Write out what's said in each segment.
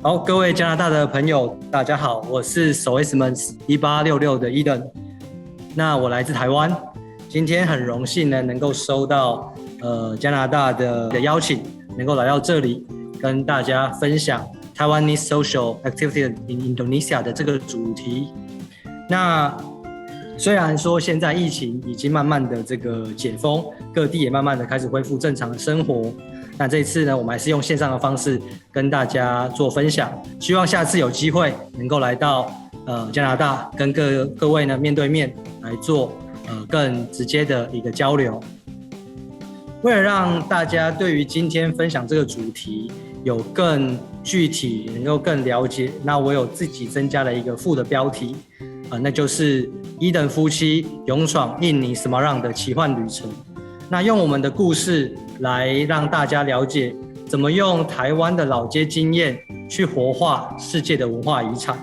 好，各位加拿大的朋友，大家好，我是Soesmans 1866的 Eden。那我来自台湾，今天很荣幸呢，能够收到加拿大的邀请，能够来到这里跟大家分享 Taiwanese Social Activity in Indonesia 的这个主题。那虽然说现在疫情已经慢慢的这个解封，各地也慢慢的开始恢复正常的生活。那这一次呢，我们还是用线上的方式跟大家做分享，希望下次有机会能够来到加拿大，跟各位呢面对面来做更直接的一个交流。为了让大家对于今天分享这个主题有更具体，能够更了解，那我有自己增加了一个副的标题，那就是伊登夫妻勇闯印尼Semarang的奇幻旅程。那用我们的故事来让大家了解怎么用台湾的老街经验去活化世界的文化遗产。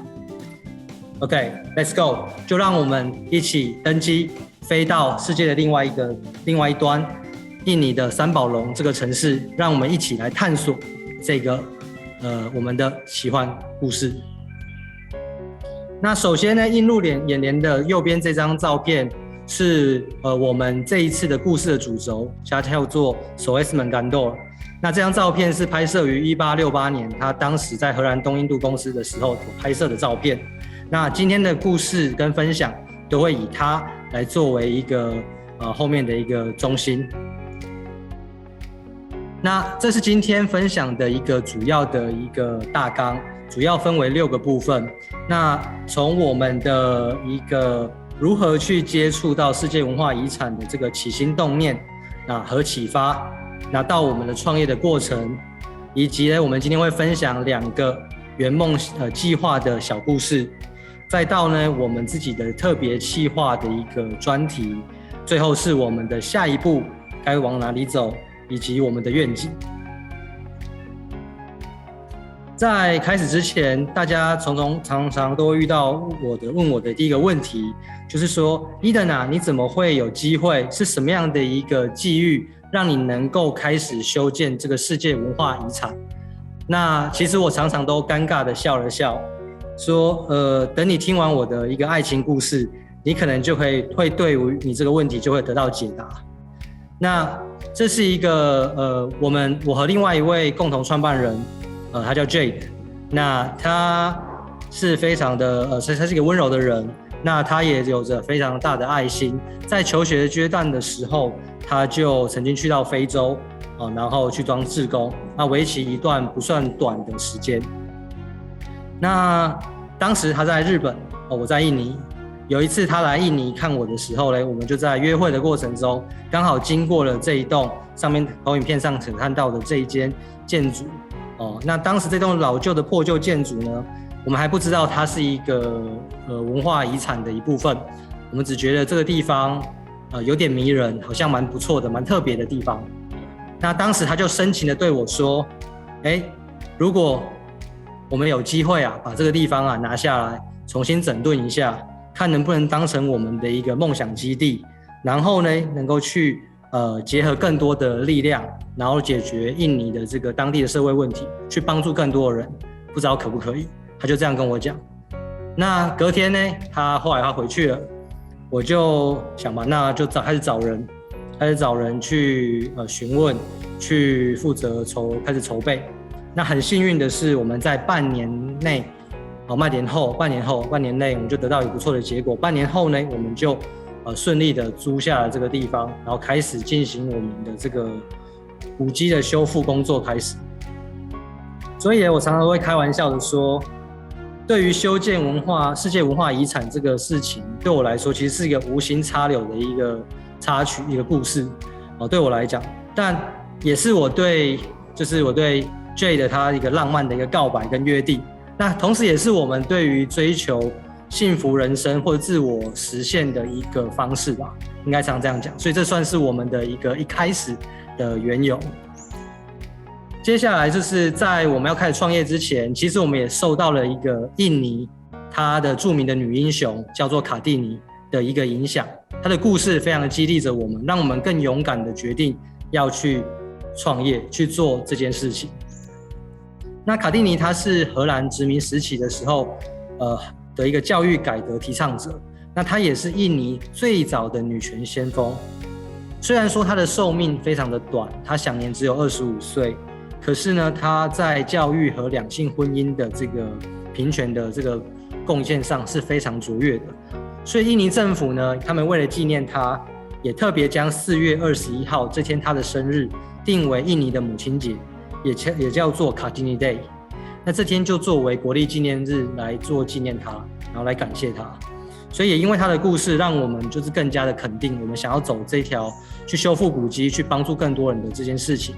OK, let's go， 就让我们一起登机飞到世界的另外一端，印尼的三宝龙这个城市，让我们一起来探索这个我们的奇幻故事。那首先呢，映入眼帘的右边这张照片是我们这一次的故事的主轴，它叫做 Soesmans Gandour。那这张照片是拍摄于1868年，他当时在荷兰东印度公司的时候拍摄的照片。那今天的故事跟分享都会以它来作为一个后面的一个中心。那这是今天分享的一个主要的一个大纲，主要分为6个部分。那从我们的一个如何去接触到世界文化遗产的这个起心动念和启发，那到我们的创业的过程，以及呢我们今天会分享2个圆梦计划的小故事，再到呢我们自己的特别企划的一个专题，最后是我们的下一步该往哪里走，以及我们的愿景。在开始之前，大家常常都会遇到问我的第一个问题，就是说 Eden 啊，你怎么会有机会，是什么样的一个际遇让你能够开始修建这个世界文化遗产？那其实我常常都尴尬的笑了笑，说等你听完我的一个爱情故事，你可能就会对于你这个问题就会得到解答。那这是一个我和另外一位共同创办人，他叫 Jade， 那他是非常的他是一个温柔的人，那他也有着非常大的爱心。在求学的阶段的时候，他就曾经去到非洲，然后去当志工，那为期一段不算短的时间。那当时他在日本，我在印尼。有一次他来印尼看我的时候呢，我们就在约会的过程中，刚好经过了这一栋上面投影片上可看到的这一间建筑。那当时这栋老旧的破旧建筑呢，我们还不知道它是一个文化遗产的一部分，我们只觉得这个地方有点迷人，好像蛮不错的，蛮特别的地方。那当时他就深情的对我说，如果我们有机会把这个地方拿下来，重新整顿一下，看能不能当成我们的一个梦想基地，然后呢能够去结合更多的力量，然后解决印尼的这个当地的社会问题，去帮助更多的人，不知道可不可以？他就这样跟我讲。那隔天呢，后来他回去了，我就想吧，那就开始找人去询问，去负责开始筹备。那很幸运的是，我们在半年内我们就得到一个不错的结果。半年后呢，我们就顺利的租下了这个地方，然后开始进行我们的这个古迹的修复工作开始。所以我常常会开玩笑的说，对于修建世界文化遗产这个事情，对我来说其实是一个无心插柳的一个插曲，一个故事对我来讲，但也是我对 Jade 他一个浪漫的一个告白跟约定。那同时也是我们对于追求幸福人生或者自我实现的一个方式吧，应该常这样讲。所以这算是我们的一个一开始的缘由。接下来就是在我们要开始创业之前，其实我们也受到了一个印尼她的著名的女英雄叫做卡蒂尼的一个影响。她的故事非常的激励着我们，让我们更勇敢的决定要去创业，去做这件事情。那卡蒂尼她是荷兰殖民时期的时候，的一个教育改革提倡者。那她也是印尼最早的女权先锋。虽然说她的寿命非常的短，她享年只有25岁，可是呢，她在教育和两性婚姻的这个平权的这个贡献上是非常卓越的。所以印尼政府呢，他们为了纪念她，也特别将4月21号这天她的生日定为印尼的母亲节，也叫做 Kartini Day。那这天就作为国历纪念日来做纪念她，然后来感谢她。所以也因为她的故事，让我们就是更加的肯定，我们想要走这条去修复古迹、去帮助更多人的这件事情。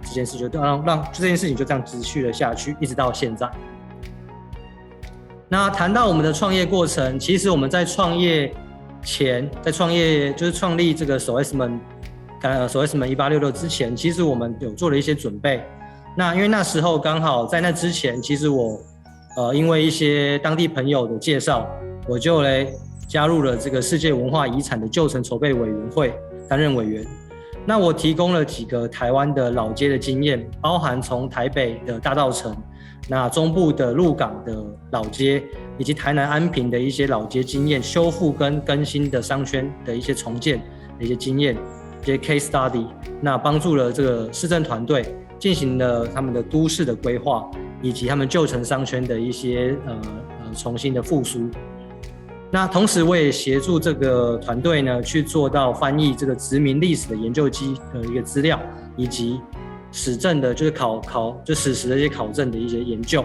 这件事就让这件事情就这样持续了下去，一直到现在。那谈到我们的创业过程，其实我们在创业前，在创业就是创立这个SOESMEN 1866之前，其实我们有做了一些准备。那因为那时候刚好在那之前，其实我因为一些当地朋友的介绍，我就加入了这个世界文化遗产的旧城筹备委员会担任委员。那我提供了几个台湾的老街的经验，包含从台北的大稻埕，那中部的鹿港的老街，以及台南安平的一些老街经验，修复跟更新的商圈的一些重建的一些经验，一些 case study， 那帮助了这个市政团队进行了他们的都市的规划，以及他们旧城商圈的一些重新的复苏。那同时我也协助这个团队呢去做到翻译这个殖民历史的研究机的一个资料，以及史证的就是就史实的一些考证的一些研究。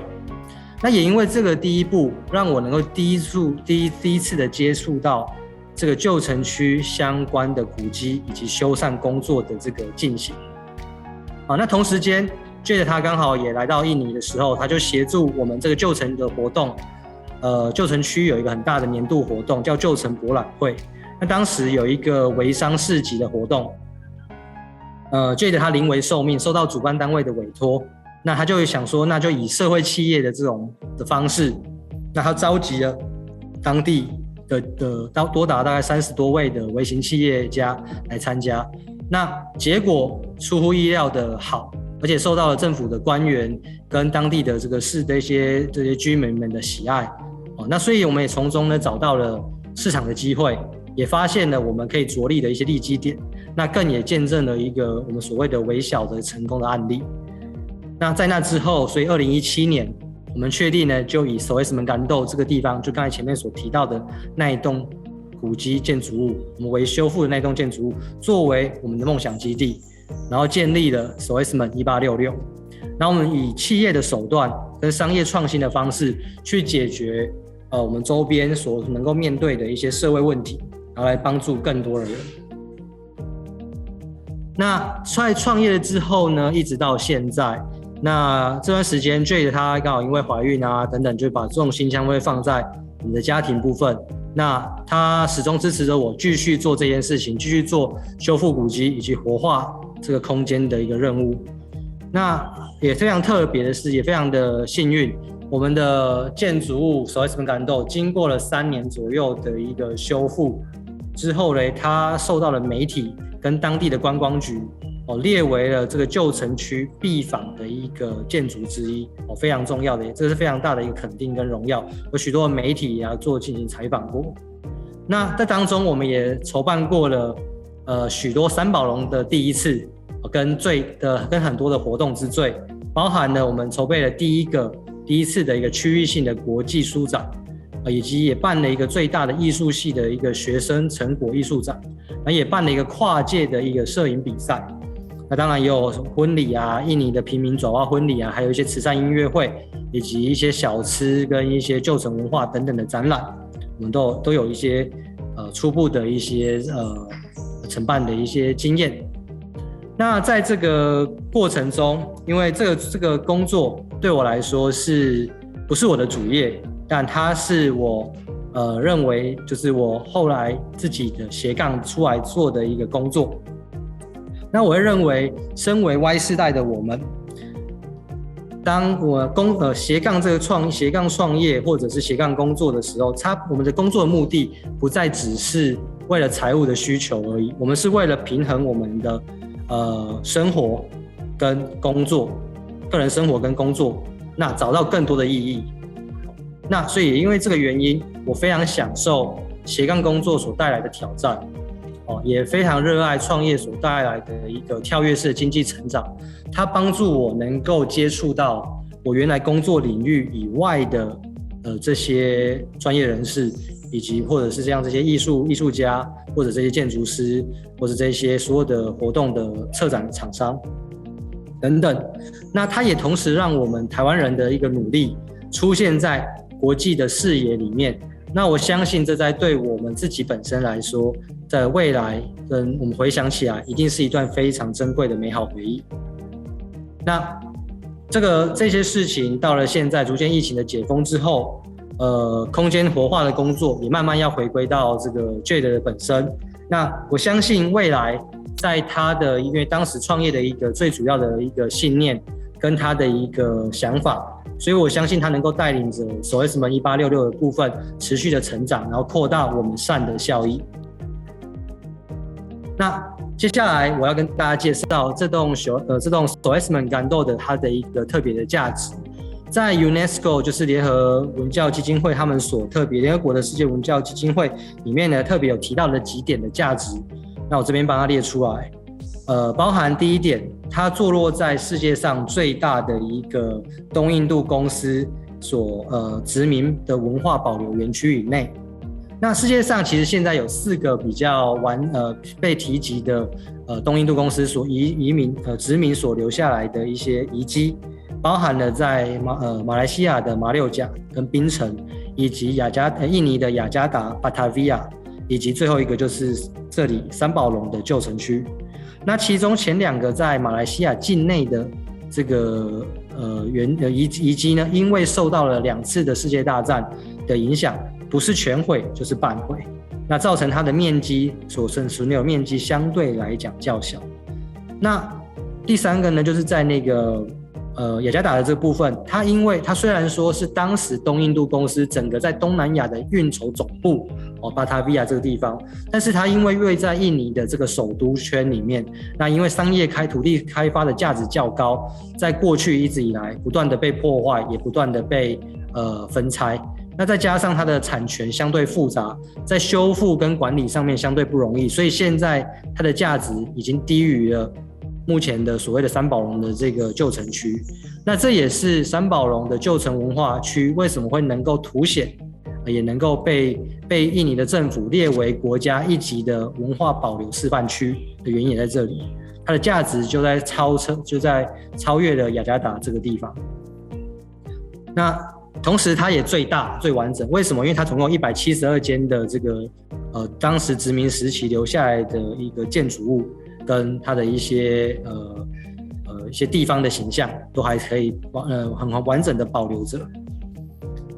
那也因为这个第一步，让我能够第一次的接触到这个旧城区相关的古迹以及修缮工作的这个进行。那同时间，Jade他刚好也来到印尼的时候，他就协助我们这个旧城的活动。旧城区有一个很大的年度活动，叫旧城博览会。那当时有一个微商市集的活动，Jade他临危受命，受到主办单位的委托，那他就想说，那就以社会企业的这种的方式，那他召集了当地的多达大概30多位的微型企业家来参加。那结果出乎意料的好，而且受到了政府的官员跟当地的这个市的这些居民们的喜爱。那所以我们也从中呢找到了市场的机会，也发现了我们可以着力的一些利基点，那更也见证了一个我们所谓的微小的成功的案例。那在那之后，所以2017年我们确定呢，就以SOESMEN感豆这个地方，就刚才前面所提到的那一栋古迹建筑物，我们为修复的那栋建筑物作为我们的梦想基地，然后建立了SOESMEN 1866。然后我们以企业的手段跟商业创新的方式去解决我们周边所能够面对的一些社会问题，然后来帮助更多的人。那在创业之后呢，一直到现在，那这段时间 Jade 她刚好因为怀孕啊等等，就把重心将会放在我们的家庭部分。那她始终支持着我继续做这件事情，继续做修复古迹以及活化这个空间的一个任务。那也非常特别的是，也非常的幸运，我们的建筑物SOESMEN感豆经过了3年左右的一个修复之后呢，它受到了媒体跟当地的观光局列为了这个旧城区必访的一个建筑之一，非常重要的，这是非常大的一个肯定跟荣耀，有许多媒体进行采访过。那在当中我们也筹办过了许多三宝龙的第一次跟很多的活动之最，包含了我们筹备了第一次的一个区域性的国际书展，以及也办了一个最大的艺术系的一个学生成果艺术展，也办了一个跨界的一个摄影比赛。那当然也有婚礼啊，印尼的平民爪哇婚礼啊，还有一些慈善音乐会，以及一些小吃跟一些旧城文化等等的展览，我们都有一些初步的一些承办的一些经验。那在这个过程中，因为这个工作对我来说不是我的主业，但它是我认为就是我后来自己的斜杠出来做的一个工作。那我会认为，身为 Y 世代的我们，当我斜杠创业或者是斜杠工作的时候，我们的工作的目的不再只是为了财务的需求而已，我们是为了平衡我们的生活跟工作，个人生活跟工作，那找到更多的意义。那所以也因为这个原因，我非常享受斜杠工作所带来的挑战，也非常热爱创业所带来的一个跳跃式的经济成长。它帮助我能够接触到我原来工作领域以外的这些专业人士，以及或者是像这些艺术家，或者这些建筑师，或者这些所有的活动的策展厂商等等。那它也同时让我们台湾人的一个努力出现在国际的视野里面。那我相信这在对我们自己本身来说，在未来跟我们回想起来，一定是一段非常珍贵的美好回忆。那这些事情到了现在逐渐疫情的解封之后，空间活化的工作也慢慢要回归到这个 Jade 的本身。那我相信未来在他的因为当时创业的一个最主要的一个信念跟他的一个想法，所以我相信他能够带领着SOESMAN 1866的部分持续的成长，然后扩大我们善的效益。那接下来我要跟大家介绍这栋SOESMAN感豆的它的一个特别的价值。在 UNESCO 就是联合文教基金会他们所特别联合国的世界文教基金会里面呢，特别有提到的几点的价值，那我这边帮它列出来。包含第一点，它坐落在世界上最大的一个东印度公司所殖民的文化保留园区以内。那世界上其实现在有4个比较被提及的东印度公司所殖民所留下来的一些遗迹，包含了在马来西亚的马六甲跟槟城，以及印尼的雅加达巴塔维亚，以及最后一个就是这里三宝龙的旧城区。那其中前2个在马来西亚境内的这个遗迹呢，因为受到了2次的世界大战的影响，不是全毁就是半毁，那造成它的面积所存留面积相对来讲较小。那第3个呢，就是在那个雅加达的这个部分，它虽然说是当时东印度公司整个在东南亚的运筹总部巴塔维亚这个地方，但是它因为位在印尼的这个首都圈里面，那因为土地开发的价值较高，在过去一直以来不断的被破坏，也不断的被分拆。那再加上它的产权相对复杂，在修复跟管理上面相对不容易，所以现在它的价值已经低于了目前的所谓的三宝龙的这个旧城区。那这也是三宝龙的旧城文化区为什么会能够凸显，也能够被印尼的政府列为国家1级的文化保留示范区的原因也在这里。它的价值就在超越了雅加达这个地方。那同时它也最大最完整，为什么？因为它总共172间的这个当时殖民时期留下来的一个建筑物，跟它的一些地方的形象都还可以很完整的保留着。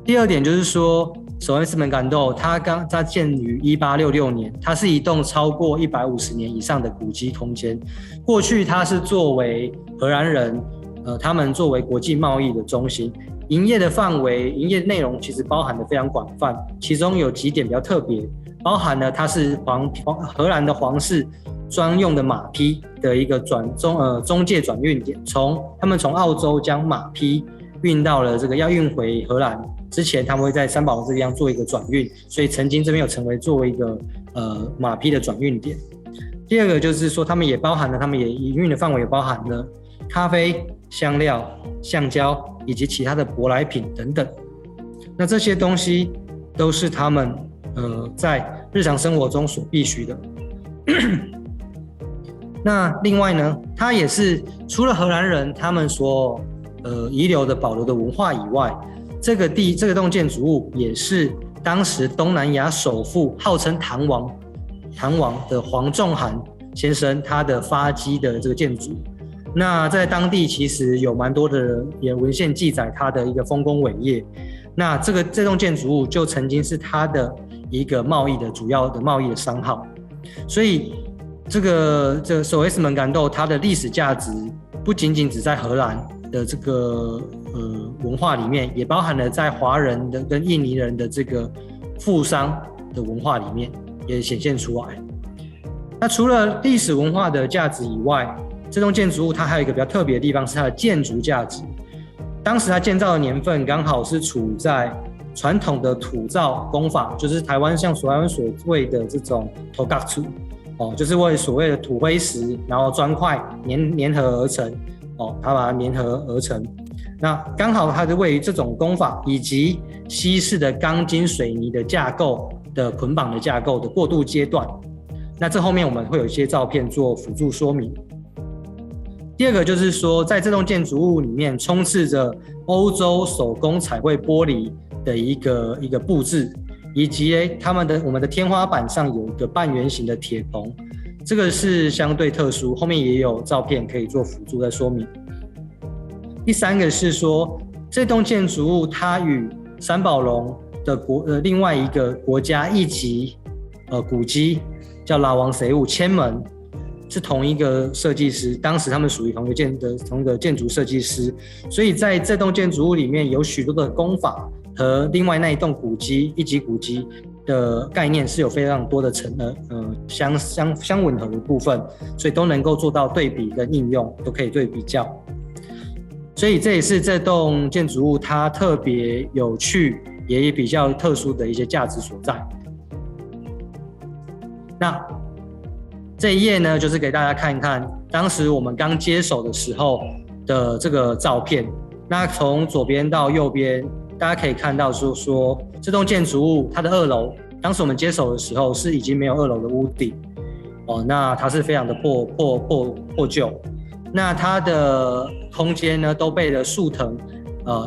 第2点就是说SOESMAN感豆它建于1866年，它是一栋超过150年以上的古迹空间。过去它是作为荷兰人他们作为国际贸易的中心，营业的范围、营业内容其实包含的非常广泛，其中有几点比较特别，包含了它是荷兰的皇室专用的马匹的一个中介转运点，他们从澳洲将马匹运到了这个要运回荷兰之前，他们会在三宝龙这地方做一个转运，所以曾经这边有成为作为一个马匹的转运点。第2个就是说，他们也营运的范围也包含了咖啡、香料、橡胶以及其他的舶来品等等。那这些东西都是他们在日常生活中所必须的。那另外呢，它也是除了荷兰人他们所遗留的保留的文化以外，这个栋建筑物也是当时东南亚首富号称唐王的黄仲涵先生他的发迹的这个建筑。那在当地其实有蛮多的文献记载他的一个丰功伟业。那这栋建筑物就曾经是他的一个主要的贸易的商号。所以这个SOESMAN感豆它的历史价值不仅仅只在荷兰的这个文化里面，也包含了在华人的跟印尼人的这个富商的文化里面也显现出来。那除了历史文化的价值以外，这栋建筑物它还有一个比较特别的地方是它的建筑价值。当时它建造的年份刚好是处在传统的土造工法，就是台湾所谓的这种土埆厝，就是为所谓的土灰石，然后砖块粘合而成，它把它粘合而成。那刚好它是位于这种工法以及西式的钢筋水泥的架构的捆绑的架构的过渡阶段。那这后面我们会有一些照片做辅助说明。第二个就是说，在这栋建筑物里面充斥着欧洲手工彩绘玻璃的一个布置，以及我们的天花板上有一个半圆形的铁棚，这个是相对特殊，后面也有照片可以做辅助的说明。第三个是说，这栋建筑物它与三宝龙的另外一个国家一级古迹叫拉王谁物千门，是同一个设计师，当时他们属于同一个建筑设计师，所以在这栋建筑物里面有许多的工法和另外那一栋古迹一级古迹的概念是有非常多的相吻合的部分，所以都能够做到对比跟应用，都可以对比较。所以这也是这栋建筑物它特别有趣也比较特殊的一些价值所在。那这一页呢，就是给大家看一看当时我们刚接手的时候的这个照片。那从左边到右边，大家可以看到说这栋建筑物它的2楼，当时我们接手的时候是已经没有2楼的屋顶那它是非常的破旧。那它的空间呢都被了树藤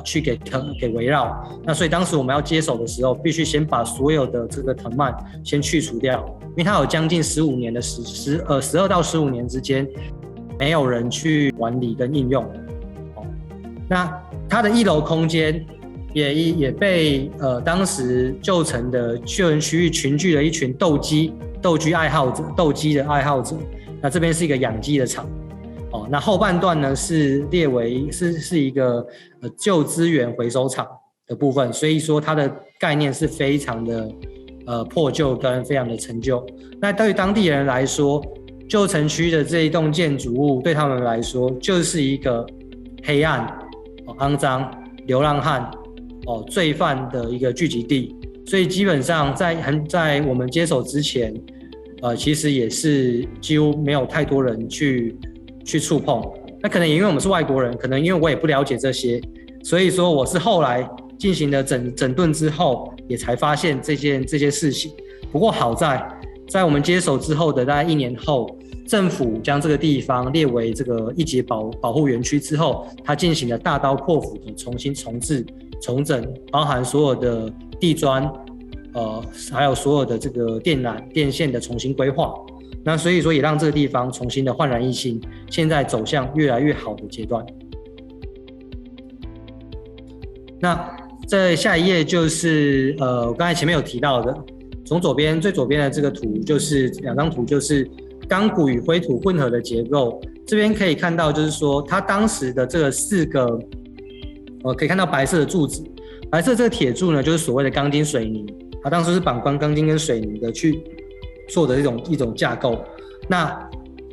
去给围绕。那所以当时我们要接手的时候，必须先把所有的这个藤蔓先去除掉，因为它有将近15年的12到15年之间没有人去管理跟应用。那它的1楼空间也被当时旧城的旧人区域群聚了一群斗鸡的爱好者。那这边是一个养鸡的场。那后半段呢是列为是一个旧资源回收厂的部分，所以说它的概念是非常的破旧跟非常的陈旧。那对于当地人来说，旧城区的这一栋建筑物对他们来说就是一个黑暗、肮脏、流浪汉、罪犯的一个聚集地。所以基本上在我们接手之前，其实也是几乎没有太多人去触碰。那可能也因为我们是外国人，可能因为我也不了解这些，所以说我是后来进行了整顿之后，也才发现这些事情。不过好在我们接手之后的大概1年后，政府将这个地方列为这个一级保护园区之后，它进行了大刀阔斧的重新重置、重整，包含所有的地砖，还有所有的这个电缆、电线的重新规划。那所以说也让这个地方重新的焕然一新，现在走向越来越好的阶段。那在下一页就是我刚才前面有提到的，从最左边的这个图就是2张图，就是钢骨与灰土混合的结构。这边可以看到就是说它当时的这个4个可以看到白色的柱子，白色这个铁柱呢就是所谓的钢筋水泥，它当时是绑钢筋跟水泥的去做的一种架构。那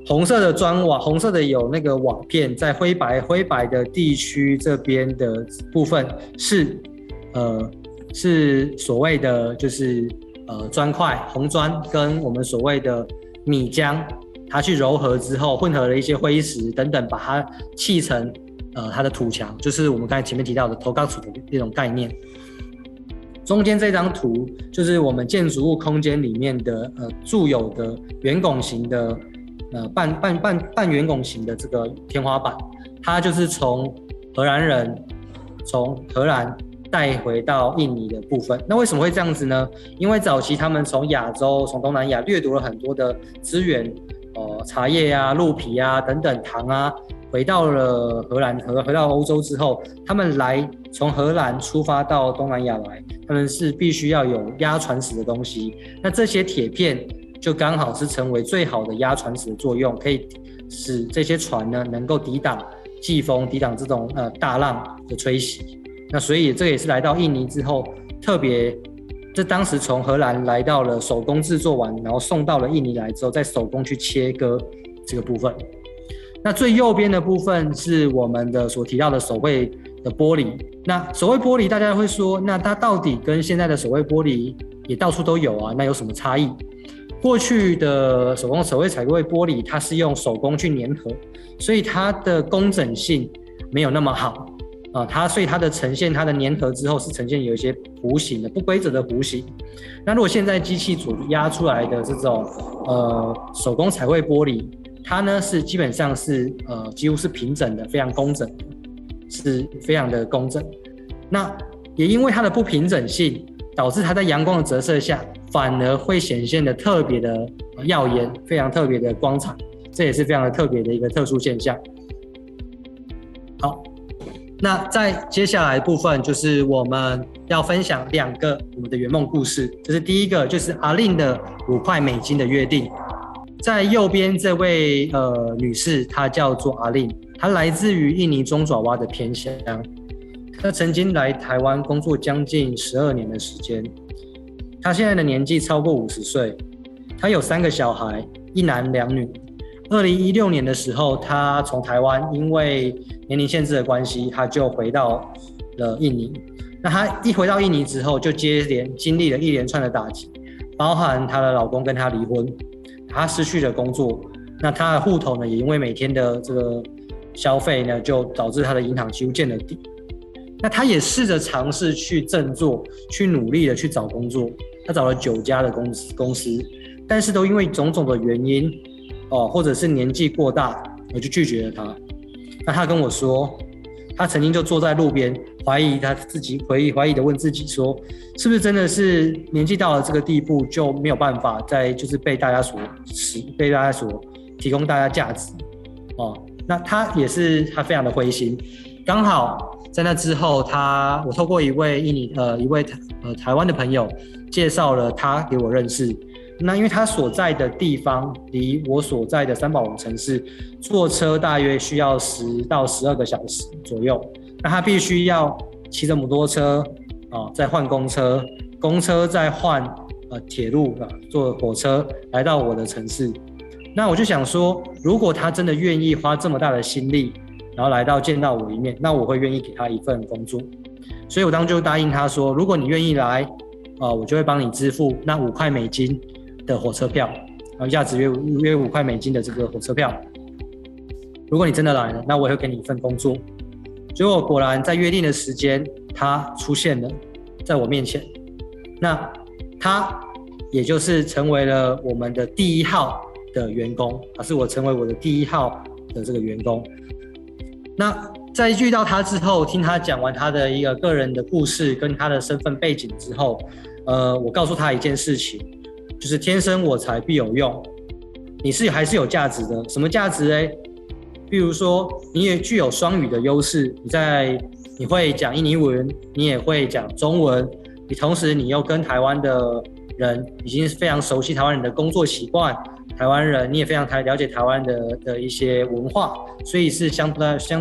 红色的砖瓦，红色的有那个瓦片，在灰白的地区这边的部分是所谓的就是砖块红砖跟我们所谓的米浆，它去揉合之后混合了一些灰石等等，把它砌成它的土墙，就是我们刚才前面提到的头钢土的这种概念。中间这张图就是我们建筑物空间里面的固有的圆拱形的半圆拱形的这个天花板，它就是从荷兰带回到印尼的部分。那为什么会这样子呢？因为早期他们从亚洲、从东南亚掠夺了很多的资源，茶叶啊、鹿皮啊等等糖啊，回到了荷兰回到欧洲之后，他们从荷兰出发到东南亚来，他们是必须要有压船石的东西。那这些铁片就刚好是成为最好的压船石的作用，可以使这些船呢能够抵挡季风、抵挡这种大浪的吹袭。那所以这也是来到印尼之后特别，这当时从荷兰来到了手工制作完，然后送到了印尼来之后，再手工去切割这个部分。那最右边的部分是我们的所提到的手绘的玻璃。那手绘玻璃大家会说，那它到底跟现在的手绘玻璃也到处都有啊，那有什么差异？过去的手绘彩绘玻璃它是用手工去粘合，所以它的工整性没有那么好所以它的呈现，它的粘合之后是呈现有一些弧形的不规则的弧形。那如果现在机器所压出来的这种手工彩绘玻璃，它呢是基本上是几乎是平整的，非常工整的，是非常的工整。那也因为它的不平整性，导致它在阳光的折射下，反而会显现的特别的耀眼，非常特别的光彩，这也是非常的特别的一个特殊现象。好，那在接下来的部分就是我们要分享2个我们的圆梦故事。就是第一个就是阿令的5块美金的约定。在右边这位女士，她叫做阿令，她来自于印尼中爪哇的偏乡。她曾经来台湾工作将近12年的时间。她现在的年纪超过50岁。她有3个小孩，1男2女。2016年的时候，她从台湾因为年龄限制的关系，她就回到了印尼。那她一回到印尼之后，就接连经历了一连串的打击，包含她的老公跟她离婚，她失去了工作。那她的户头呢，也因为每天的这个消费呢，就导致她的银行几乎见了底。那她也试着尝试去振作，去努力的去找工作。她找了9家的公司，但是都因为种种的原因或者是年纪过大，我就拒绝了她。那她跟我说，她曾经就坐在路边，怀疑的问自己说，是不是真的是年纪到了这个地步，就没有办法再就是被大家所提供大家价值那她非常的灰心。刚好在那之后，我透过一位台湾的朋友介绍了她给我认识。那因为他所在的地方离我所在的三宝龙城市坐车大约需要10到12个小时左右，那他必须要骑着摩托车再换公车，公车再换铁路坐火车来到我的城市。那我就想说，如果他真的愿意花这么大的心力，然后来到见到我一面，那我会愿意给他一份工作。所以我当时就答应他说，如果你愿意来我就会帮你支付那5块美金的火车票，价值约5块美金的这个火车票。如果你真的来了，那我也会给你一份工作。结果果然在约定的时间，他出现了在我面前。那他也就是成为了我们的第1号的员工，是我成为我的第1号的这个员工。那在遇到他之后，听他讲完他的一个个人的故事跟他的身份背景之后，我告诉他一件事情。就是天生我材必有用，你还是有价值的。什么价值呢？比如说，你也具有双语的优势，你会讲印尼文，你也会讲中文，同时你又跟台湾的人已经非常熟悉台湾人的工作习惯，台湾人你也非常了解台湾的一些文化，所以是相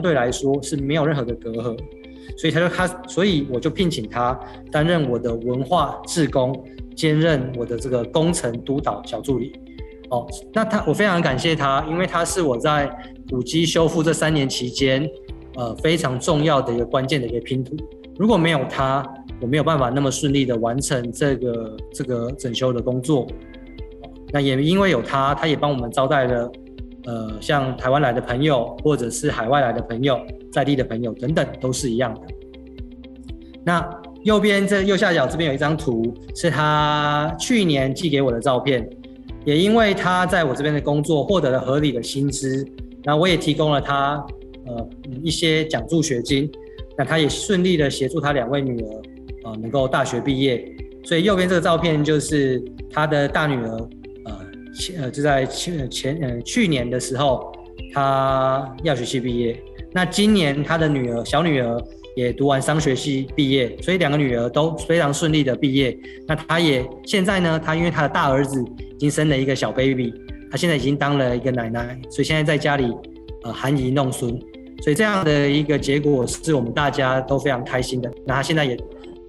对来说是没有任何的隔阂。所以我就聘请他担任我的文化志工，兼任我的这个工程督导小助理。那我非常感谢他，因为他是我在古迹修复这3年期间非常重要的一个关键的一个拼图。如果没有他，我没有办法那么顺利的完成这个整修的工作。那也因为有他，他也帮我们招待了像台湾来的朋友，或者是海外来的朋友，在地的朋友等等，都是一样的。那右下角这边有一张图，是他去年寄给我的照片。也因为他在我这边的工作获得了合理的薪资，那我也提供了他一些奖助学金，那他也顺利的协助他2位女儿能够大学毕业。所以右边这个照片就是他的大女儿就在去年的时候，他药学系毕业。那今年他的小女儿也读完商学系毕业，所以2个女儿都非常顺利的毕业。那他现在呢，他因为他的大儿子已经生了一个小 baby， 他现在已经当了一个奶奶，所以现在在家里含饴弄孙。所以这样的一个结果是我们大家都非常开心的。那他现在也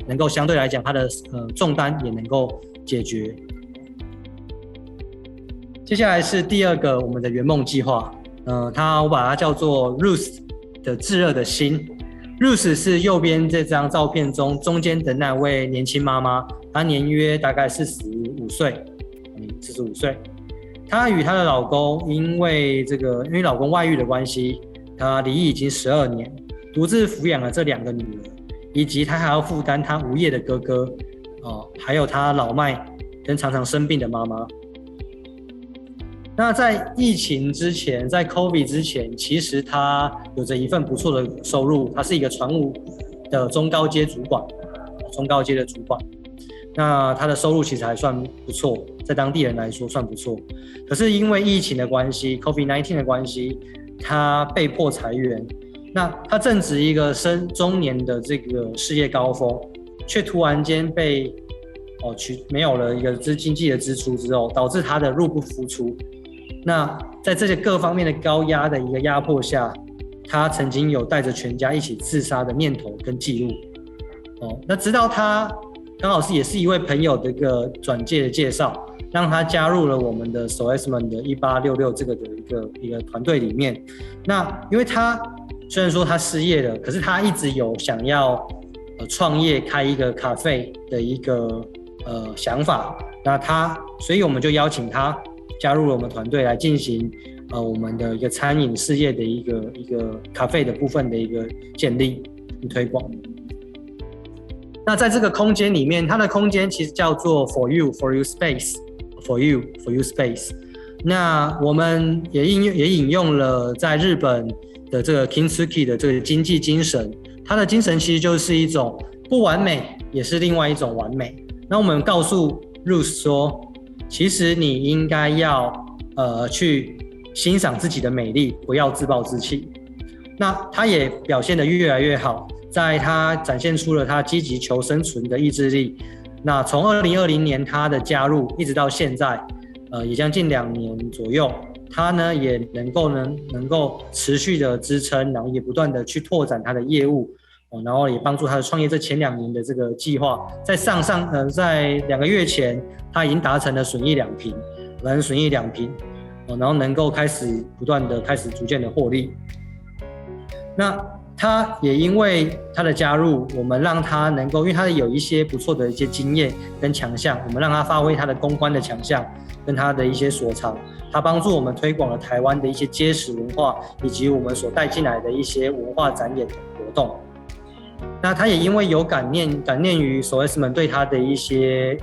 能够相对来讲，他的重担也能够解决。接下来是第2个我们的圆梦计划。我把它叫做 Ruth 的炙热的心。Ruth 是右边这张照片中间的那位年轻妈妈，她年约大概45岁，45岁。她与她的老公因为老公外遇的关系，她离异已经12年，独自抚养了这2个女儿，以及她还要负担她无业的哥哥，还有她老迈跟常常生病的妈妈。那在疫情之前，在 COVID 之前，其实他有着一份不错的收入，他是一个船务的中高阶的主管。那他的收入其实还算不错，在当地人来说算不错。可是因为疫情的关系 ，COVID-19 的关系，他被迫裁员。那他正值一个中年的这个事业高峰，却突然间被没有了一个经济的支出之后，导致他的入不敷出。那在这些各方面的高压的一个压迫下，他曾经有带着全家一起自杀的念头跟记录。那直到他刚好也是一位朋友的一个转介的介绍，让他加入了我们的 SOESMAN 的1866这个的一个团队里面。那因为他虽然说他失业了，可是他一直有想要创业开一个咖啡的一个想法。那所以我们就邀请他加入了我们团队来进行我们的一个餐饮事业的一个咖啡的部分的一个建立与推广。那在这个空间里面，它的空间其实叫做 For You Space。For You Space。那我们也引用了在日本的这个 Kintsugi 的这个经济精神，它的精神其实就是一种不完美也是另外一种完美。那我们告诉 Ruth 说，其实你应该要去欣赏自己的美丽，不要自暴自弃。那他也表现得越来越好，在他展现出了他积极求生存的意志力。那从2020年他的加入一直到现在，也将近2年左右，他呢也能够持续的支撑，然后也不断的去拓展他的业务，然后也帮助他的创业。这前2年的这个计划，在2个月前，他已经达成了损益2平，然后能够不断的逐渐的获利。那他也因为他的加入，我们让他能够，因为他有一些不错的一些经验跟强项，我们让他发挥他的公关的强项跟他的一些所长。他帮助我们推广了台湾的一些街食文化，以及我们所带进来的一些文化展演的活动。那他也因为有感念于SOESMAN对他的一些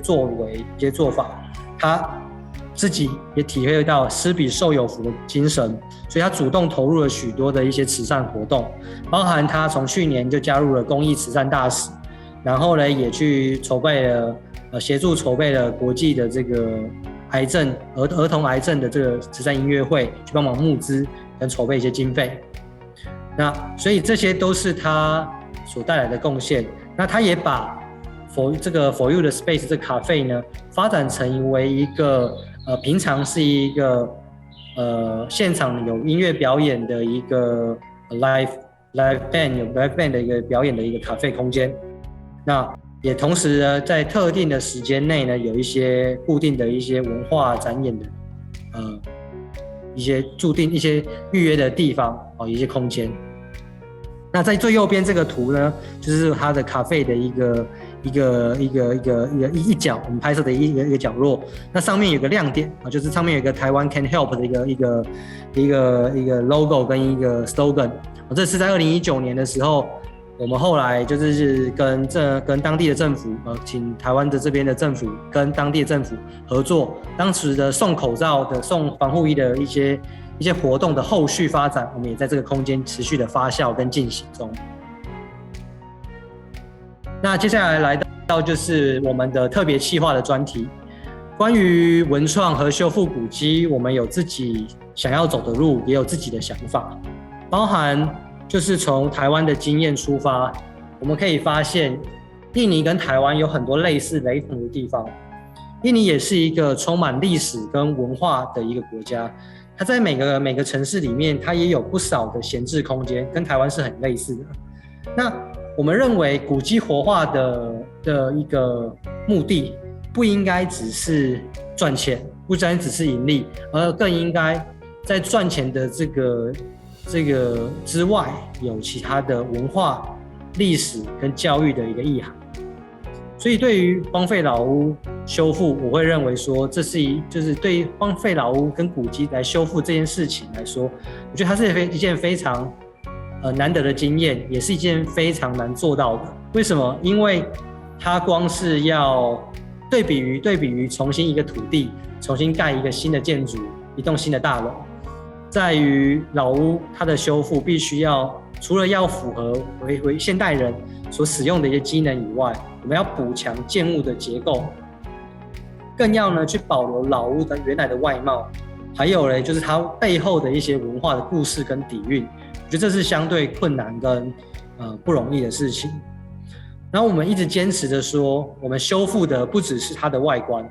作为、一些做法，他自己也体会到施比受有福的精神，所以他主动投入了许多的一些慈善活动，包含他从去年就加入了公益慈善大使，然后呢也去协助筹备了国际的这个儿童癌症的这个慈善音乐会，去帮忙募资跟筹备一些经费。那所以这些都是他所带来的贡献。那他也把这个 For You 的 Space 这个咖啡呢，发展成为一个平常是一个现场有音乐表演的一个 live band 的一个表演的一个咖啡空间。那也同时呢，在特定的时间内呢，有一些固定的一些文化展演的一些预约的地方一些空间。那在最右边这个图呢，就是它的咖啡的一角，我们拍摄的一个角落。那上面有个亮点就是上面有一个台湾 Can Help 的一个 logo 跟一个 slogan。这是在2019年的时候，我们后来就是跟当地的政府请台湾的这边的政府跟当地的政府合作，当时的送口罩的、送防护衣的一些活动的后续发展，我们也在这个空间持续的发酵跟进行中。那接下来到就是我们的特别企划的专题，关于文创和修复古迹，我们有自己想要走的路，也有自己的想法，包含就是从台湾的经验出发，我们可以发现印尼跟台湾有很多类似雷同的地方。印尼也是一个充满历史跟文化的一个国家，它在每个城市里面，它也有不少的闲置空间，跟台湾是很类似的。那我们认为古迹活化的一个目的，不应该只是赚钱，不单只是盈利，而更应该在赚钱的这个之外，有其他的文化、历史跟教育的一个意涵。所以对于荒废老屋修复，我会认为说，就是对于荒废老屋跟古迹来修复这件事情来说，我觉得它是一件非常难得的经验，也是一件非常难做到的。为什么？因为它光是要对比于重新一个土地，重新盖一个新的建筑，一栋新的大楼，在于老屋它的修复必须要除了要符合为现代人所使用的一些机能以外，我们要补强建物的结构，更要呢去保留老屋的原来的外貌，还有呢就是它背后的一些文化的故事跟底蕴。我觉得这是相对困难跟不容易的事情。然后我们一直坚持的说，我们修复的不只是它的外观，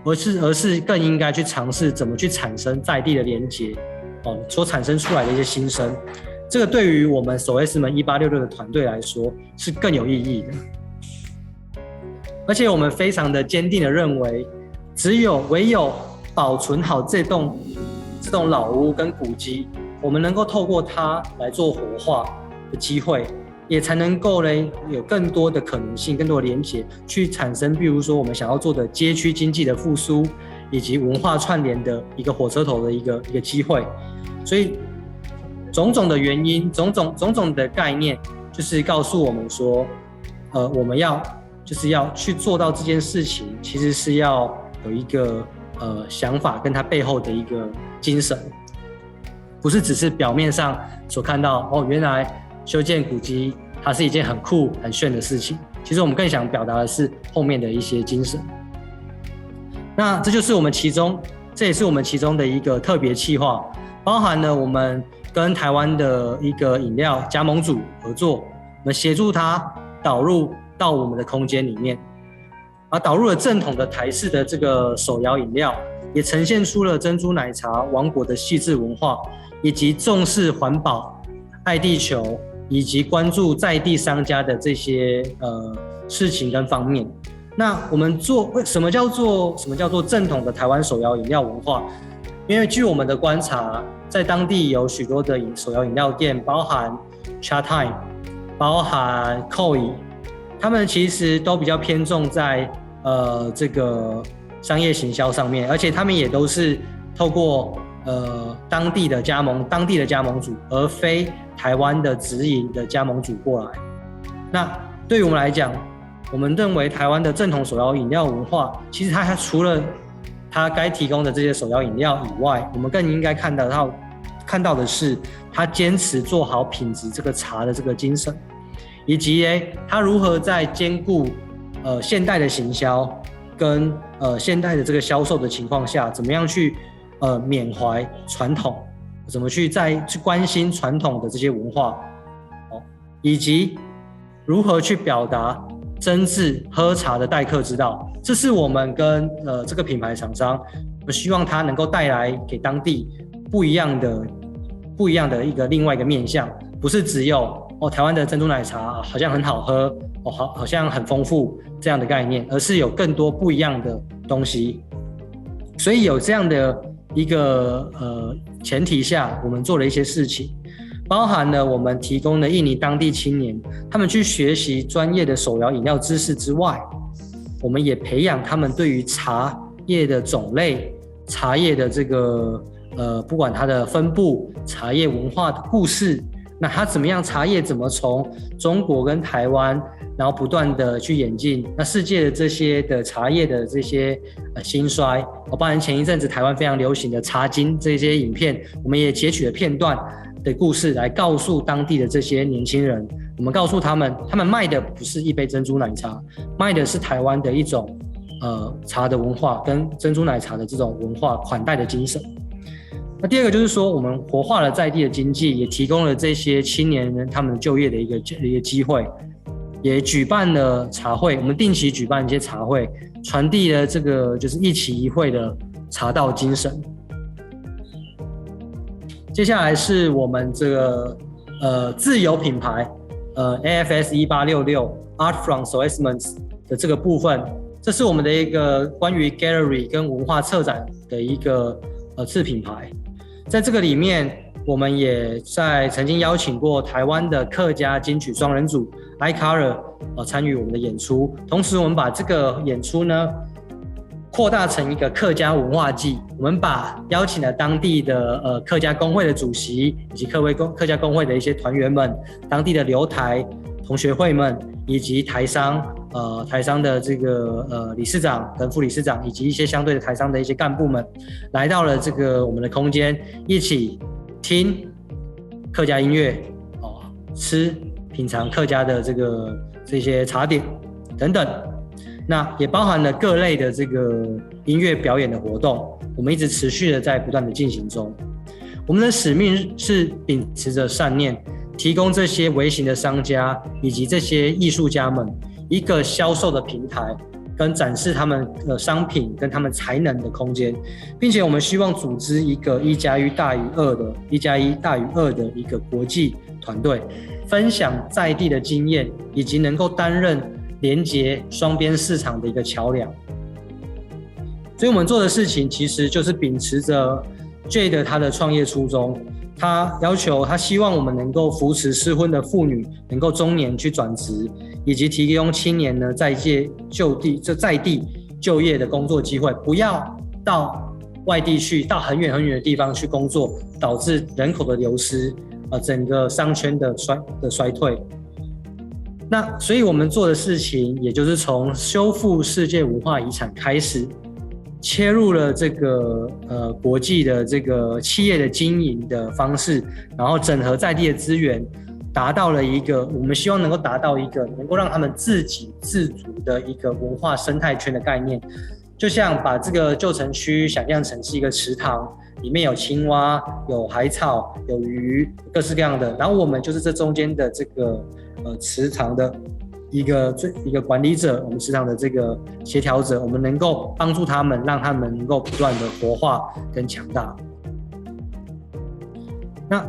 而是更应该去尝试怎么去产生在地的连结，所产生出来的一些新生。这个对于我们SOS们1866的团队来说是更有意义的。而且我们非常的坚定的认为，唯有保存好这栋老屋跟古迹，我们能够透过它来做活化的机会，也才能够有更多的可能性，更多的连结，去产生比如说我们想要做的街区经济的复苏，以及文化串联的一个火车头的一个机会。所以种种的原因，种种的概念，就是告诉我们说，我们要去做到这件事情，其实是要有一个想法跟它背后的一个精神，不是只是表面上所看到原来修建古迹它是一件很酷很炫的事情。其实我们更想表达的是后面的一些精神。那这也是我们其中的一个特别企划，包含了我们跟台湾的一个饮料加盟组合作，我们协助它导入到我们的空间里面，导入了正统的台式的这个手摇饮料，也呈现出了珍珠奶茶王国的细致文化，以及重视环保、爱地球，以及关注在地商家的这些事情跟方面。那我们什么叫做正统的台湾手摇饮料文化？因为据我们的观察，在当地有许多的手摇饮料店，包含 Chatime， 包含 Koi， 他们其实都比较偏重在这个商业行销上面，而且他们也都是透过当地的加盟主，而非台湾的直营的加盟主过来。那对于我们来讲，我们认为台湾的正统手摇饮料文化，其实它除了它该提供的这些手摇饮料以外，我们更应该看到的是它坚持做好品质这个茶的这个精神，以及它如何在兼顾现代的行销跟现代的这个销售的情况下，怎么样去缅怀传统，怎么去关心传统的这些文化，以及如何去表达真挚喝茶的待客之道。这是我们跟这个品牌厂商，我希望它能够带来给当地不一样的另外一个面向，不是只有台湾的珍珠奶茶好像很好喝，好像很丰富这样的概念，而是有更多不一样的东西。所以有这样的一个前提下，我们做了一些事情，包含了我们提供了印尼当地青年他们去学习专业的手摇饮料知识之外，我们也培养他们对于茶叶的种类、茶叶的这个不管它的分布、茶叶文化的故事，那它怎么样，茶叶怎么从中国跟台湾，然后不断的去演进，那世界的这些的茶叶的这些兴衰，包含前一阵子台湾非常流行的茶经这些影片，我们也截取了片段的故事来告诉当地的这些年轻人，我们告诉他们卖的不是一杯珍珠奶茶，卖的是台湾的一种茶的文化跟珍珠奶茶的这种文化款待的精神。那第二个就是说，我们活化了在地的经济，也提供了这些青年人他们就业的一个机会，也举办了茶会，我们定期举办一些茶会，传递了这个就是一期一会的茶道精神。接下来是我们这个自有品牌AFS 1866 Art from SOS 的这个部分，这是我们的一个关于 Gallery 跟文化策展的一个次品牌。在这个里面，我们也曾经邀请过台湾的客家金曲双人组 iColor 参与我们的演出，同时我们把这个演出呢扩大成一个客家文化季，我们邀请了当地的客家工会的主席以及客家工会的一些团员们，当地的留台同学会们，以及台商的这个理事长跟副理事长，以及一些相对的台商的一些干部们，来到了这个我们的空间，一起听客家音乐，吃品尝客家的这些茶点等等。那也包含了各类的这个音乐表演的活动，我们一直持续的在不断的进行中。我们的使命是秉持着善念，提供这些微型的商家以及这些艺术家们一个销售的平台，跟展示他们的商品跟他们才能的空间，并且我们希望组织一个1+1大于2的一个国际团队，分享在地的经验，以及能够担任连接双边市场的一个桥梁。所以我们做的事情其实就是秉持着 Jade 他的创业初衷，他希望我们能够扶持失婚的妇女能够中年去转职，以及提供青年呢在地就业的工作机会，不要到外地去，到很远很远的地方去工作，导致人口的流失，整个商圈的衰退。那所以我们做的事情，也就是从修复世界文化遗产开始，切入了这个国际的这个企业的经营的方式，然后整合在地的资源，达到了我们希望能够达到一个能够让他们自给自足的一个文化生态圈的概念。就像把这个旧城区想象成是一个池塘，里面有青蛙、有海草、有鱼，各式各样的。然后我们就是这中间的这个池塘的一个管理者，我们池塘的这个协调者，我们能够帮助他们，让他们能够不断的活化跟强大。那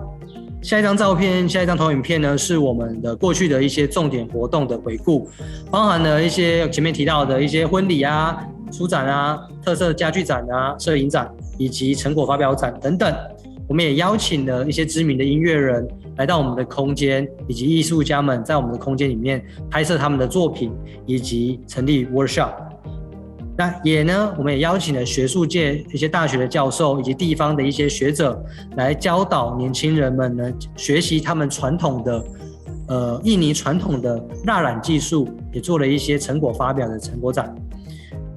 下一张投影片呢，是我们的过去的一些重点活动的回顾，包含了一些前面提到的一些婚礼啊、书展啊、特色家具展啊、摄影展以及成果发表展等等。我们也邀请了一些知名的音乐人来到我们的空间，以及艺术家们在我们的空间里面拍摄他们的作品，以及成立 workshop。那我们也邀请了学术界一些大学的教授以及地方的一些学者来教导年轻人们呢，学习他们传统的印尼传统的蜡染技术，也做了一些成果发表的成果展。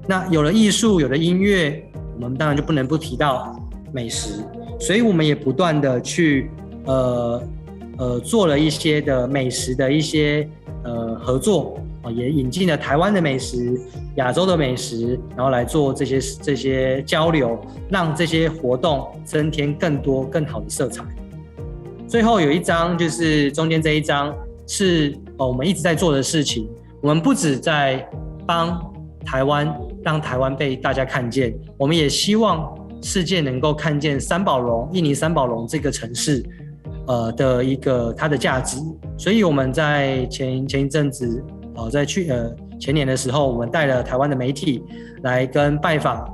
那有了艺术，有了音乐，我们当然就不能不提到美食，所以我们也不断的去做了一些的美食的一些合作，也引进了台湾的美食、亚洲的美食，然后来做这些交流，让这些活动增添更多更好的色彩。最后有一张，就是中间这一张是我们一直在做的事情。我们不只在帮台湾，让台湾被大家看见，我们也希望世界能够看见印尼三宝龙这个城市的它的价值。所以我们在前一阵子前年的时候，我们带了台湾的媒体来拜访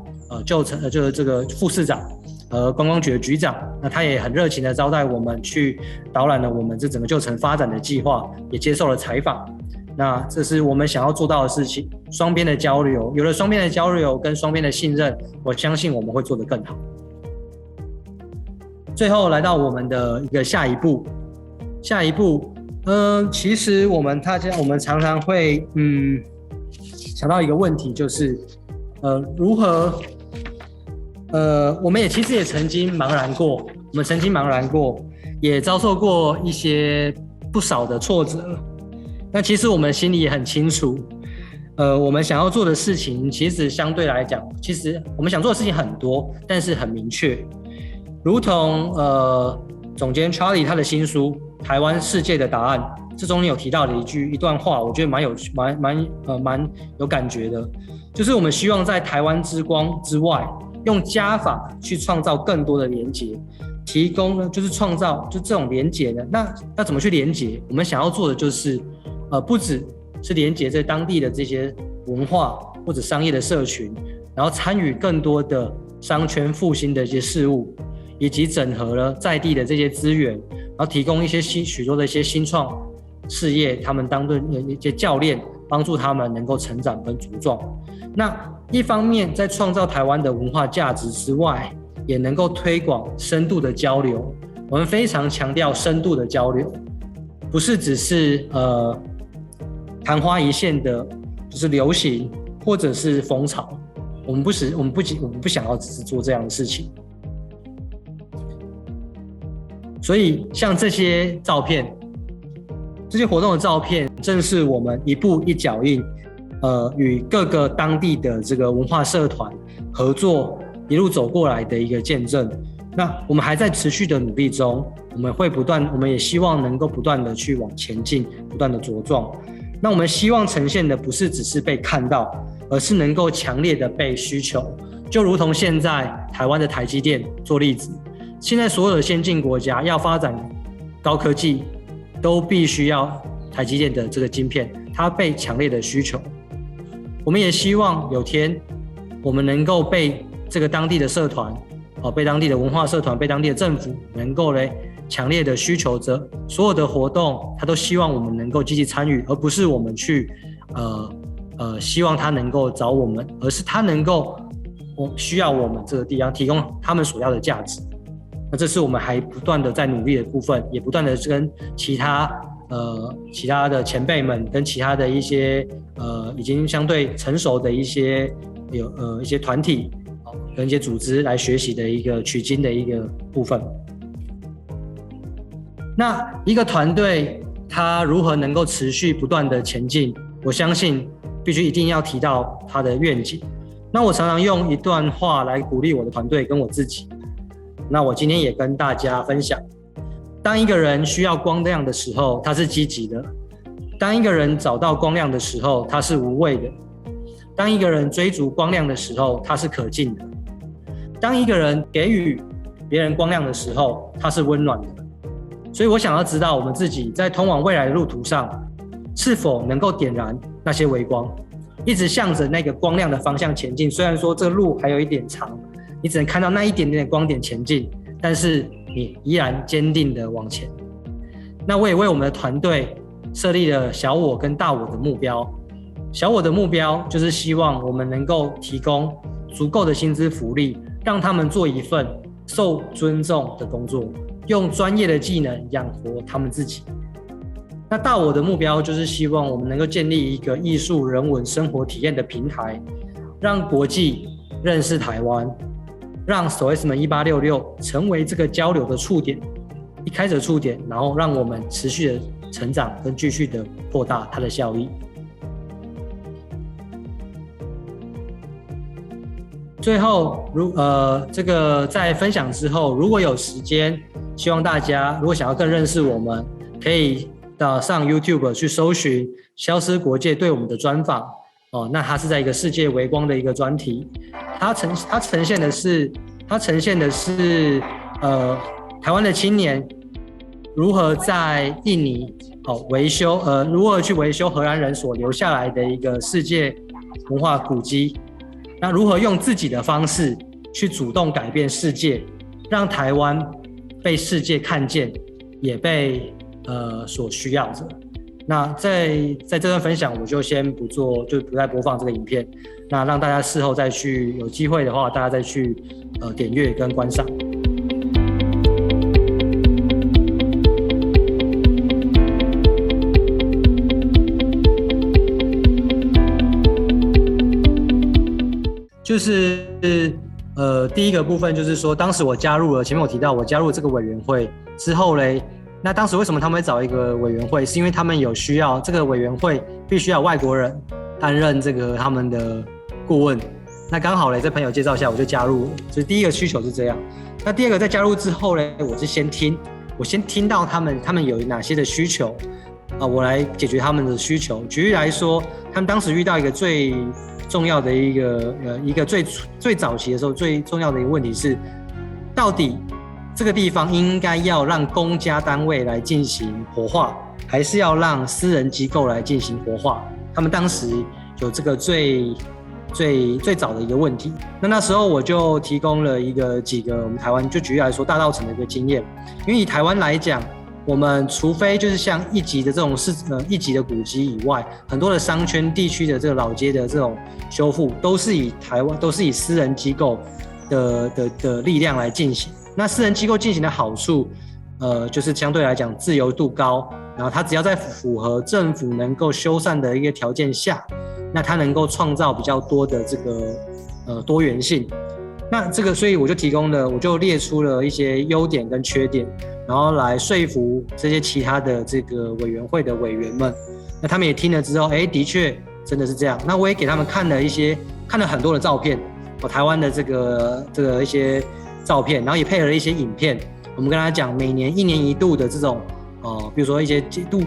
就是这个副市长和观光局的局长，那他也很热情的招待我们，去导览了我们这整个旧城发展的计划，也接受了采访。那这是我们想要做到的事情，双边的交流，有了双边的交流跟双边的信任，我相信我们会做得更好。最后来到我们的一个下一步，其实我们常常会想到一个问题，就是如何我们其实也曾经茫然过，也遭受过一些不少的挫折。那其实我们心里也很清楚，我们想要做的事情，其实相对来讲，其实我们想做的事情很多，但是很明确。如同总监 Charlie 他的新书《台湾世界的答案》，这中间有提到的一段话，我觉得蛮有感觉的，就是我们希望在台湾之光之外，用加法去创造更多的连结，提供呢就是创造这种连结呢，那要怎么去连结？我们想要做的就是不只是连结在当地的这些文化或者商业的社群，然后参与更多的商圈复兴的一些事物，以及整合了在地的这些资源，然后提供一些许多的一些新创事业，他们当一些教练，帮助他们能够成长跟茁壮。那一方面在创造台湾的文化价值之外，也能够推广深度的交流。我们非常强调深度的交流，不是只是昙花一现的，就是流行或者是风潮。我们不想要只是做这样的事情。所以像这些照片，这些活动的照片，正是我们一步一脚印，与各个当地的这个文化社团合作一路走过来的一个见证。那我们还在持续的努力中，我们也希望能够不断的去往前进，不断的茁壮。那我们希望呈现的不是只是被看到，而是能够强烈的被需求。就如同现在台湾的台积电做例子，现在所有的先进国家要发展高科技，都必须要台积电的这个晶片，它被强烈的需求。我们也希望有天我们能够被这个当地的社团，被当地的文化社团，被当地的政府能够强烈的需求着，所有的活动他都希望我们能够积极参与，而不是我们去希望他能够找我们，而是他能够需要我们这个地方提供他们所要的价值。那这是我们还不断的在努力的部分，也不断的跟其他的前辈们，跟其他的一些已经相对成熟的一些一些团体跟一些组织来学习的一个取经的一个部分。那一个团队它如何能够持续不断的前进，我相信必须一定要提到它的愿景。那我常常用一段话来鼓励我的团队跟我自己。那我今天也跟大家分享，当一个人需要光亮的时候，他是积极的；当一个人找到光亮的时候，他是无畏的；当一个人追逐光亮的时候，他是可敬的；当一个人给予别人光亮的时候，他是温暖的。所以我想要知道我们自己在通往未来的路途上，是否能够点燃那些微光，一直向着那个光亮的方向前进。虽然说这个路还有一点长，你只能看到那一点点的光点前进，但是你依然坚定的往前。那我也为我们的团队设立了小我跟大我的目标。小我的目标就是希望我们能够提供足够的薪资福利，让他们做一份受尊重的工作，用专业的技能养活他们自己。那大我的目标就是希望我们能够建立一个艺术、人文、生活体验的平台，让国际认识台湾，让SOS1866成为这个交流的触点，一开始的触点，然后让我们持续的成长跟继续的扩大它的效益。最后，这个在分享之后，如果有时间，希望大家如果想要更认识我们，可以上 YouTube 去搜寻消失国界对我们的专访。那它是在一个世界微光的一个专题，它呈现的是台湾的青年如何在印尼如何去维修荷兰人所留下来的一个世界文化古迹，那如何用自己的方式去主动改变世界，让台湾被世界看见，也被所需要着。那在这段分享我就先不再播放这个影片，那让大家事后再去有机会的话，大家再去点阅跟观赏。就是第一个部分就是说，当时我加入了，前面我提到我加入了这个委员会之后嘞，那当时为什么他们会找一个委员会？是因为他们有需要，这个委员会必须要有外国人担任这个他们的顾问。那刚好嘞，在朋友介绍下我就加入了，所以第一个需求是这样。那第二个在加入之后嘞，我先听到他们有哪些的需求我来解决他们的需求。举例来说，他们当时遇到一个最重要的一个最早期的时候最重要的一个问题是，到底这个地方应该要让公家单位来进行活化，还是要让私人机构来进行活化？他们当时有这个最最早的一个问题。那时候我就提供了几个我们台湾就举例来说大稻埕的一个经验，因为以台湾来讲，我们除非就是像一级的这种一级的古迹以外，很多的商圈地区的这个老街的这种修复，都是以私人机构的力量来进行。那私人机构进行的好处，就是相对来讲自由度高，然后它只要在符合政府能够修缮的一个条件下，那它能够创造比较多的这个多元性。那这个，所以我就列出了一些优点跟缺点，然后来说服这些其他的这个委员会的委员们。那他们也听了之后，的确真的是这样。那我也给他们看了很多的照片，台湾的这个一些照片，然后也配合了一些影片。我们跟他讲，每年1年1度的这种比如说一些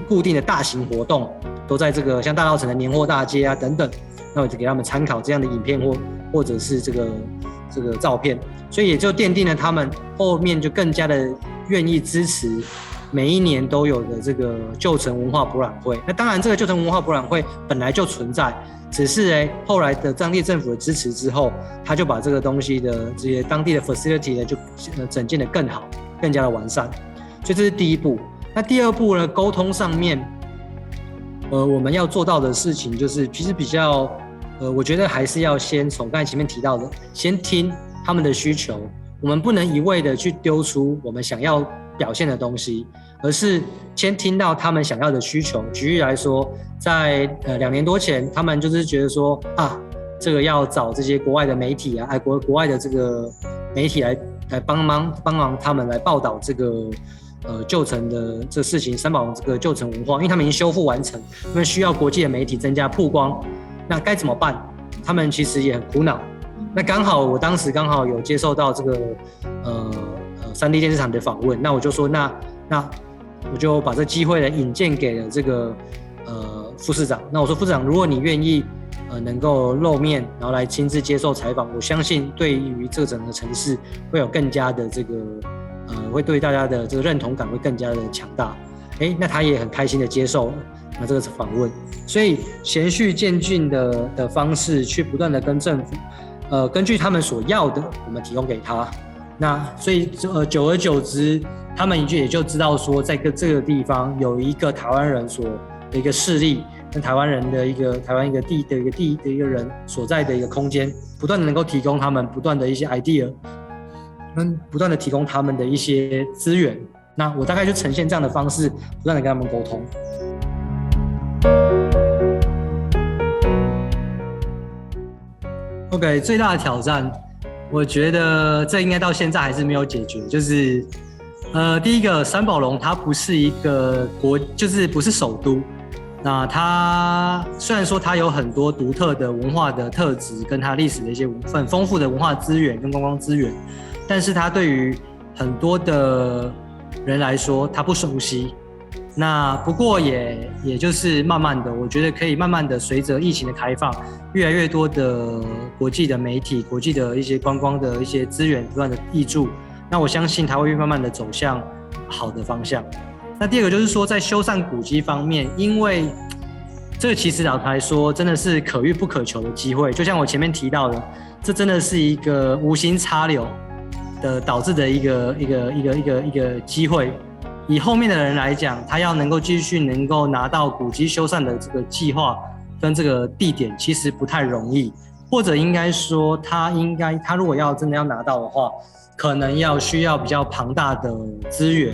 固定的大型活动，都在这个像大稻埕的年货大街啊等等。那我就给他们参考这样的影片或者是这个照片，所以也就奠定了他们后面就更加的愿意支持每一年都有的这个旧城文化博览会。那当然，这个旧城文化博览会本来就存在，只是后来的当地政府的支持之后，他就把这个东西的这些当地的 facility 呢就整建得更好，更加的完善。所以这是第一步。那第二步呢，沟通上面，我们要做到的事情就是其实比较。我觉得还是要先从刚才前面提到的，先听他们的需求。我们不能一味的去丢出我们想要表现的东西，而是先听到他们想要的需求。举例来说，在2年多前，他们就是觉得说这个要找这些国外的媒体啊，国外的这个媒体来帮忙他们来报道这个旧城的这个事情，三宝这个旧城文化，因为他们已经修复完成，他们需要国际的媒体增加曝光。那该怎么办？他们其实也很苦恼。那我当时刚好有接受到这个3D 电视台的访问，那我就说那我就把这机会呢引荐给了这个副市长。那我说副市长，如果你愿意能够露面，然后来亲自接受采访，我相信对于这个整个城市会有更加的这个会对大家的这个认同感会更加的强大。那他也很开心的接受了。那这个是访问，所以循序渐进的方式去不断的跟政府，根据他们所要的，我们提供给他。那所以久而久之，他们也就知道说，在这个地方有一个台湾人所的一个势力，跟台湾人的台湾一个地的一个人所在的一个空间，不断的能够提供他们不断的一些 idea， 跟不断的提供他们的一些资源。那我大概就呈现这样的方式，不断的跟他们沟通。OK， 最大的挑战，我觉得这应该到现在还是没有解决。就是第一个，三宝龙它不是一个就是不是首都。那它虽然说它有很多独特的文化的特质，跟它历史的一些很丰富的文化资源跟观光资源，但是它对于很多的人来说，它不熟悉。那不过也就是慢慢的，我觉得可以慢慢的随着疫情的开放，越来越多的国际的媒体、国际的一些观光的一些资源不断的挹注，那我相信它会慢慢的走向好的方向。那第二个就是说，在修缮古迹方面，因为这个其实老实来说，真的是可遇不可求的机会。就像我前面提到的，这真的是一个无心插柳的导致的一个机会。以后面的人来讲，他要能够继续能够拿到古迹修缮的这个计划跟这个地点，其实不太容易，或者应该说他如果真的要拿到的话，可能需要比较庞大的资源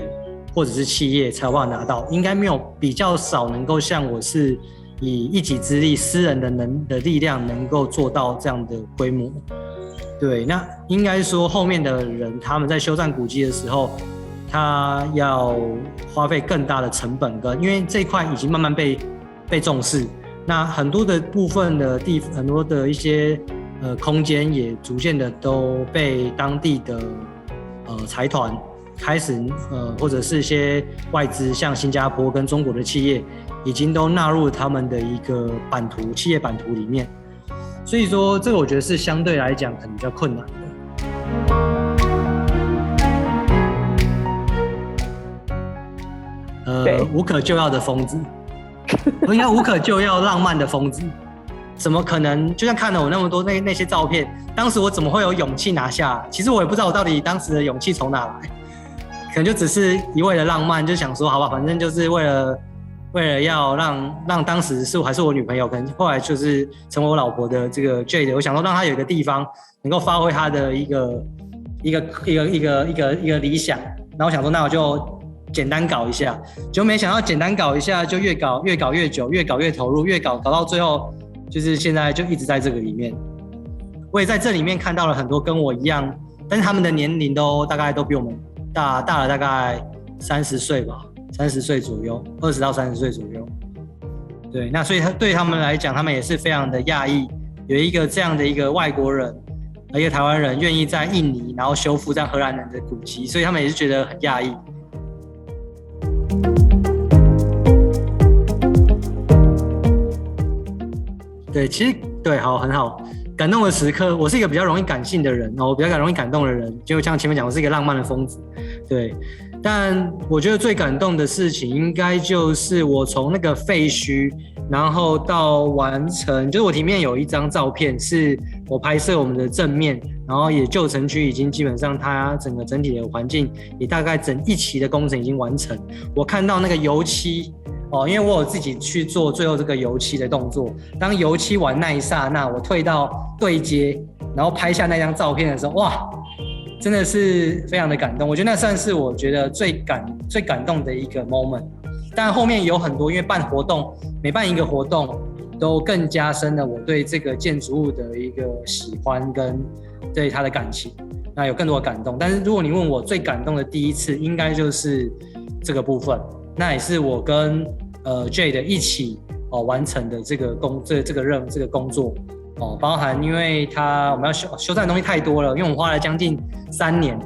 或者是企业才有办法拿到，应该比较少能够像我是以一己之力、私人的力量能够做到这样的规模。对，那应该说后面的人他们在修缮古迹的时候，他要花费更大的成本，因为这一块已经慢慢被重视，那很多的部分的很多的一些空间也逐渐的都被当地的财团开始或者是一些外资，像新加坡跟中国的企业，已经都纳入他们的一个企业版图里面。所以说，这个我觉得是相对来讲可能比较困难的。无可救药的疯子，应该无可救药浪漫的疯子，怎么可能？就像看了我那么多那些照片，当时我怎么会有勇气拿下？其实我也不知道我到底当时的勇气从哪来，可能就只是一味的浪漫，就想说好吧，反正就是为了要让当时还是我女朋友，可能后来就是成为我老婆的这个 Jade， 我想说让她有一个地方能够发挥她的一个理想，然后我想说那我就简单搞一下，就没想到简单搞一下就越搞越久，越搞越投入，越搞到最后就是现在就一直在这个里面。我也在这里面看到了很多跟我一样，但是他们的年龄大概都比我们大了大概30岁吧，30岁左右，20到30岁左右。对，那所以对他们来讲，他们也是非常的讶异，有一个这样的一个外国人，一个台湾人愿意在印尼然后修复这样荷兰人的古迹，所以他们也是觉得很讶异。对，其实对，很好，感动的时刻，我是一个比较容易感性的人，我比较容易感动的人，就像前面讲，我是一个浪漫的疯子，对。但我觉得最感动的事情，应该就是我从那个废墟，然后到完成，就是我里面有一张照片，是我拍摄我们的正面，然后也旧城区已经基本上它整体的环境也大概整一期的工程已经完成，我看到那个油漆。因为我有自己去做最后这个油漆的动作，当油漆完那一刹那，我退到对接，然后拍下那张照片的时候，哇，真的是非常的感动。我觉得那算是我觉得最感动的一个 moment。但后面有很多，因为办活动，每办一个活动，都更加深了我对这个建筑物的一个喜欢跟对它的感情，那有更多的感动。但是如果你问我最感动的第一次，应该就是这个部分。那也是我跟Jade 一起完成的这个工作包含因为我们要修缮的东西太多了，因为我们花了将近3年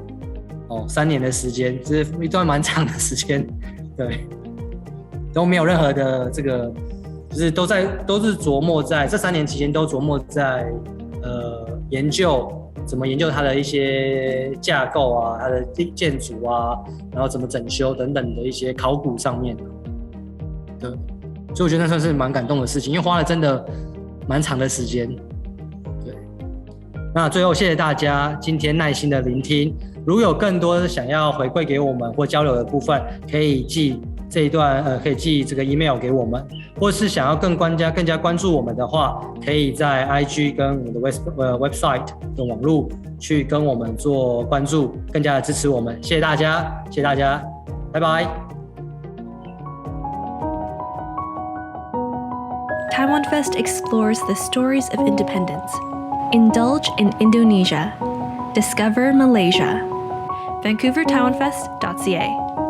3年的时间，这是一段蛮长的时间，对，都没有任何的这个，就是都是琢磨在这3年期间都琢磨在研究。怎么研究它的一些架构啊，它的建筑啊，然后怎么整修等等的一些考古上面，对，所以我觉得那算是蛮感动的事情，因为花了真的蛮长的时间。对，那最后谢谢大家今天耐心的聆听，如果有更多想要回馈给我们或交流的部分，可以寄这一段可以寄这个 email 给我们，或是想要更加关注我们的话，可以在 IG 跟我们的 website 的网络去跟我们做关注，更加的支持我们。谢谢大家，拜拜。Taiwan Fest explores the stories of independence. Indulge in Indonesia. Discover Malaysia. VancouverTaiwanFest.ca